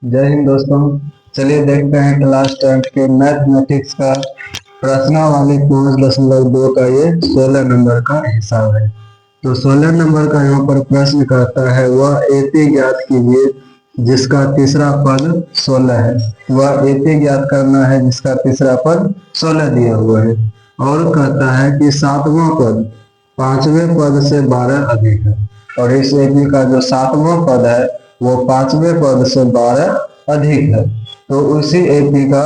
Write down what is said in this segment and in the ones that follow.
जय हिंद दोस्तों। चलिए देखते हैं क्लास 10 के मैथमेटिक्स का प्रश्नावली 5.2 का ये 16 नंबर का हिसाब है। तो 16 नंबर का यहाँ पर प्रश्न कहता है वह एपी ज्ञात कीजिए जिसका तीसरा पद 16 है। वह एपी ज्ञात करना है जिसका तीसरा पद 16 दिया हुआ है और कहता है कि सातवां पद पांचवें पद से 12 अधिक है और इस एपी का जो सातवां पद है वो पांचवें पद से 12 अधिक है। तो उसी एपी का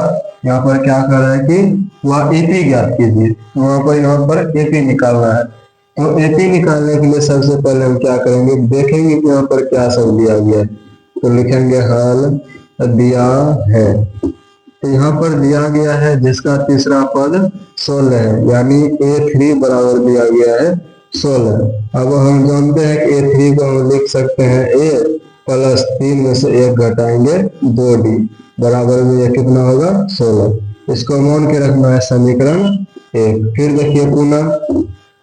यहाँ पर क्या कर रहा है कि वह एपी ज्ञात कीजिए। यहाँ पर एपी निकालना है। तो एपी निकालने के लिए सबसे पहले हम क्या करेंगे, देखेंगे कि यहाँ पर क्या सब दिया गया है। तो लिखेंगे हल दिया है। तो यहाँ पर दिया गया है जिसका तीसरा पद 16 है, यानी A3 बराबर दिया गया है 16। अब हम जानते हैं कि A3 को हम लिख सकते हैं A प्लस 3 में से 1 घटाएंगे 2D बराबर में ये कितना होगा 16। इसको मान के रखना है समीकरण 1। फिर देखिए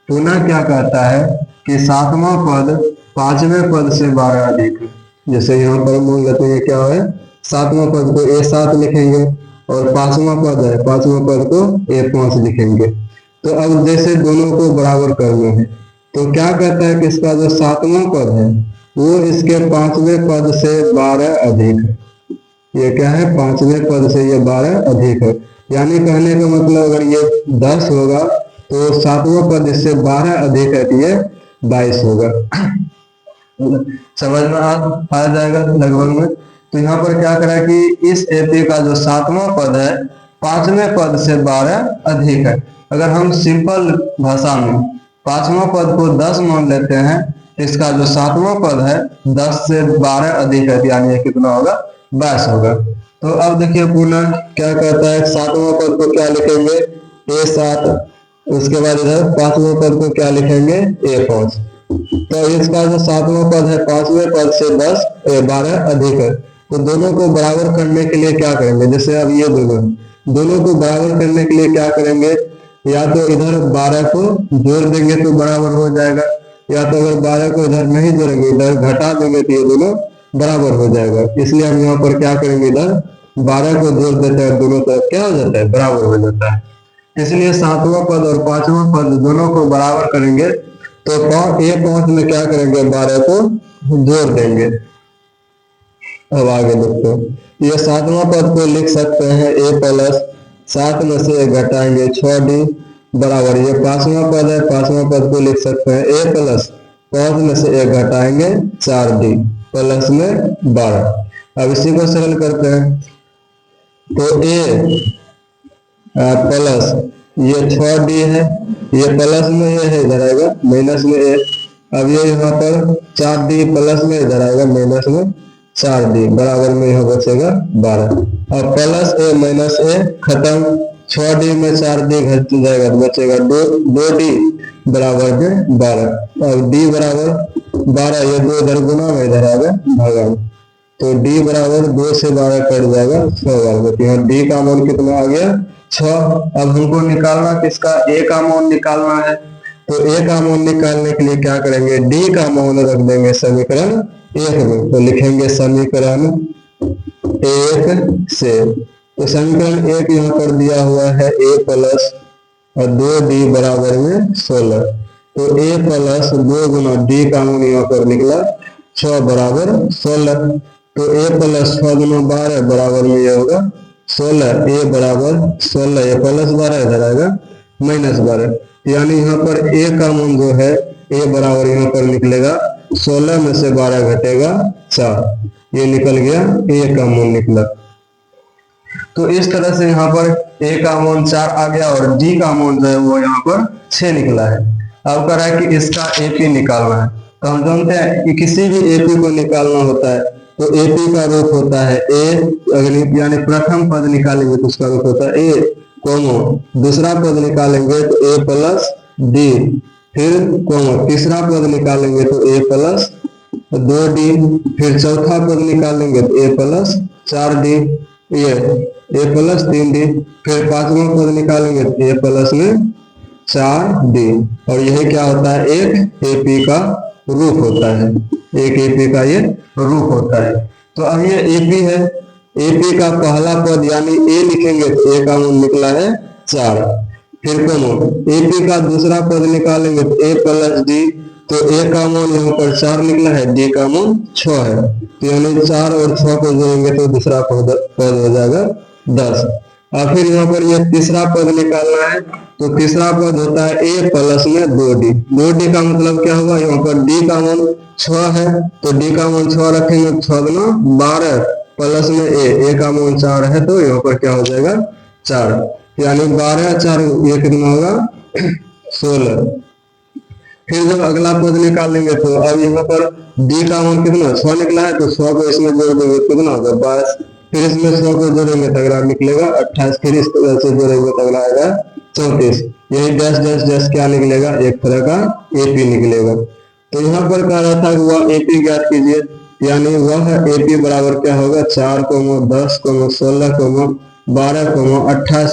पुनः क्या कहता है कि सातवां पद पांचवें पद से 12 अधिक है। जैसे यहाँ पर मान लेते हैं क्या है, सातवां पद को A7 लिखेंगे और पांचवा पद है, पांचवा पद को A5 लिखेंगे। तो अब जैसे दोनों को बराबर करना है तो क्या कहता है कि इसका जो सातवां पद है वो इसके पांचवें पद से 12 अधिक है। ये क्या है, पांचवें पद से ये 12 अधिक है। यानी कहने का मतलब अगर ये 10 होगा तो सातवां पद इससे 12 अधिक है तो ये 22 होगा। समझ में आ जाएगा लगभग में। तो यहाँ पर क्या करा कि इस एपी का जो सातवां पद है पांचवें पद से 12 अधिक है। अगर हम सिंपल भाषा में पांचवा पद को 10 मान लेते हैं, इसका जो सातवां पद है 10 से 12 अधिक है, यानी कितना होगा 22 होगा। तो अब देखिए पुनः क्या कहता है, सातवां पद को क्या लिखेंगे A7, उसके बाद इधर पांचवें पद को क्या लिखेंगे A5। तो इसका जो सातवां पद है पांचवें पद से 12 अधिक है। तो दोनों को बराबर करने के लिए क्या करेंगे, जैसे अब ये दोनों को बराबर करने के लिए क्या करेंगे, या तो इधर 12 को जोड़ देंगे तो बराबर हो जाएगा, या तो अगर 12 को इधर नहीं जोड़ेंगे इधर घटा देंगे तो ये दोनों बराबर हो जाएगा। इसलिए हम यहाँ पर क्या करेंगे, इधर 12 को जोड़ देते हैं, दोनों तरफ क्या हो जाता है बराबर हो जाता है। इसलिए सातवां पद और पांचवा पद दोनों को बराबर करेंगे तो A5 में क्या करेंगे 12 को जोड़ देंगे। अब आगे देखते हैं, ये सातवां पद को लिख सकते हैं A प्लस 7 में से 1 घटाएंगे 6D बराबर, ये पांचवा पद है पांचवा पद को लिख सकते हैं A प्लस 5 में से 1 घटाएंगे 4D प्लस में 12। अब इसी को सरल करते हैं तो A प्लस ये 6D है, ये प्लस में ये है इधर आएगा माइनस में A। अब ये यहाँ पर 4D प्लस में इधर आएगा माइनस में 4D बराबर में यहाँ बचेगा 12। अब प्लस A माइनस A खत्म, 6D में 4D घट जाएगा तो बचेगा 2D बराबर में 12। अब D बराबर 12, ये 2 इधर गुना में इधर आएगा भागा, तो D बराबर 2 से 12 कट जाएगा 6 बार। तो यहाँ D का मान कितना आ गया 6। अब हमको निकालना किसका, A का मान निकालना है। तो A का मान निकालने के लिए क्या करेंगे, D का मान रख देंगे समीकरण 1 में। तो लिखेंगे समीकरण 1 से, तो समीकरण 1 यहाँ पर दिया हुआ है A प्लस 2D बराबर में 16। तो A प्लस 2 गुना D का मान यहाँ पर निकला 6 बराबर 16। तो A प्लस 6 गुना 12 बराबर में यह होगा 16। A बराबर 16, ये प्लस 12 इधर आएगा माइनस 12, यानी यहाँ पर A का मान जो है A बराबर यहाँ पर निकलेगा 16 में से 12 घटेगा 4, ये निकल गया A का मान निकला। तो इस तरह से यहाँ पर A का मान 4 आ गया और D का मान जो है वो यहाँ पर 6 निकला है। अब कह रहा है कि इसका AP निकालना है। तो हम जानते हैं कि किसी भी AP को निकालना होता है तो AP का रूप होता है A, यानी प्रथम पद निकालेंगे तो उसका रूप होता है A कोमा, दूसरा पद निकालेंगे तो A प्लस D, फिर कोमा तीसरा पद निकालेंगे तो A प्लस 2D, फिर चौथा पद निकालेंगे तो A प्लस 4D, ये A प्लस 3D, फिर पांचवा पद निकालेंगे तो A प्लस में 4D। और यही क्या होता है, एक AP का रूप होता है, एक AP का ये रूप होता है। तो अब ये AP है एपी का पहला पद यानी ए लिखेंगे तो ए का मान निकला है 4। फिर कॉमा एपी का दूसरा पद निकालेंगे तो ए प्लस डी, तो ए का मान यहाँ पर 4 निकला है, डी का मान 6 है, तो यानी 4 और 6 को जोड़ेंगे तो दूसरा पद हो जाएगा 10। और फिर यहाँ पर ये तीसरा पद निकालना है, तो तीसरा पद होता है ए प्लस में 2d। 2d का मतलब क्या हुआ, यहाँ पर d का मान 6 है तो d का मान 6 रखेंगे, 6 गुना 12 प्लस में ए का मान 4 है, तो यहाँ पर क्या हो जाएगा 4, यानी 12 4 ये कितना होगा 16। फिर जब अगला पद निकालेंगे तो अब यहाँ पर d का मान कितना 6 निकला है, तो 100 को इसमें जोड़ देंगे कितना होगा 22। फिर इसमें 100 को जोड़ेंगे तो अगला निकलेगा 28। फिर इस तरह से जोड़ेंगे तो अगला आएगा 34। यही डैश डैश डैश क्या निकलेगा, एक तरह का एपी निकलेगा। तो यहाँ पर कह रहा था कि वह एपी ज्ञात कीजिए, यानी वह एपी बराबर क्या होगा 4, 10, 16, 12, 28,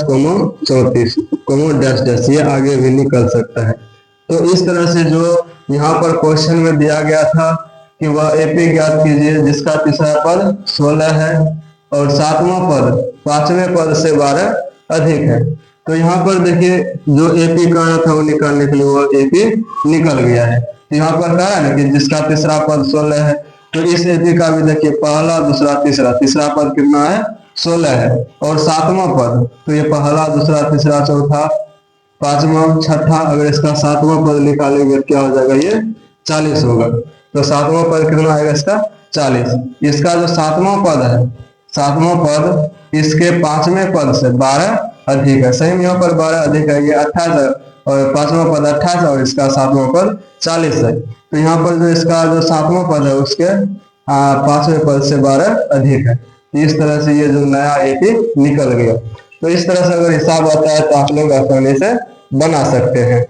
34, डैश डैश, ये आगे भी निकल सकता है। तो इस तरह से जो यहाँ पर क्वेश्चन में दिया गया था कि वह एपी ज्ञात कीजिए जिसका तीसरा पद 16 है और सातवां पद पांचवें पद से 12 अधिक है। तो यहाँ पर देखिए जो एपी करना था वो निकालने के लिए वो एपी निकल गया है। तो यहाँ पर कह रहा है ना कि जिसका तीसरा पद 16 है, तो इस एपी का भी देखिए पहला दूसरा तीसरा, तीसरा पद कितना है 16 है, और सातवां पद तो ये पहला दूसरा तीसरा चौथा पांचवा छठा, अगर इसका सातवां पद निकालेंगे तो क्या हो जाएगा, ये 40 होगा। तो सातवां पद कितना आएगा इसका 40। इसका जो सातवां पद है, सातवां पद इसके पांचवें पद से 12 अधिक है, सही में यहाँ पर 12 अधिक है, ये 28 है और पांचवा पद 28 है और इसका सातवां पद 40 है। तो यहाँ पर जो इसका जो सातवां पद है उसके पांचवें पद से 12 अधिक है। इस तरह से ये जो नया एपी निकल गया। तो इस तरह से अगर हिसाब आता है तो आप लोग आसानी से बना सकते हैं।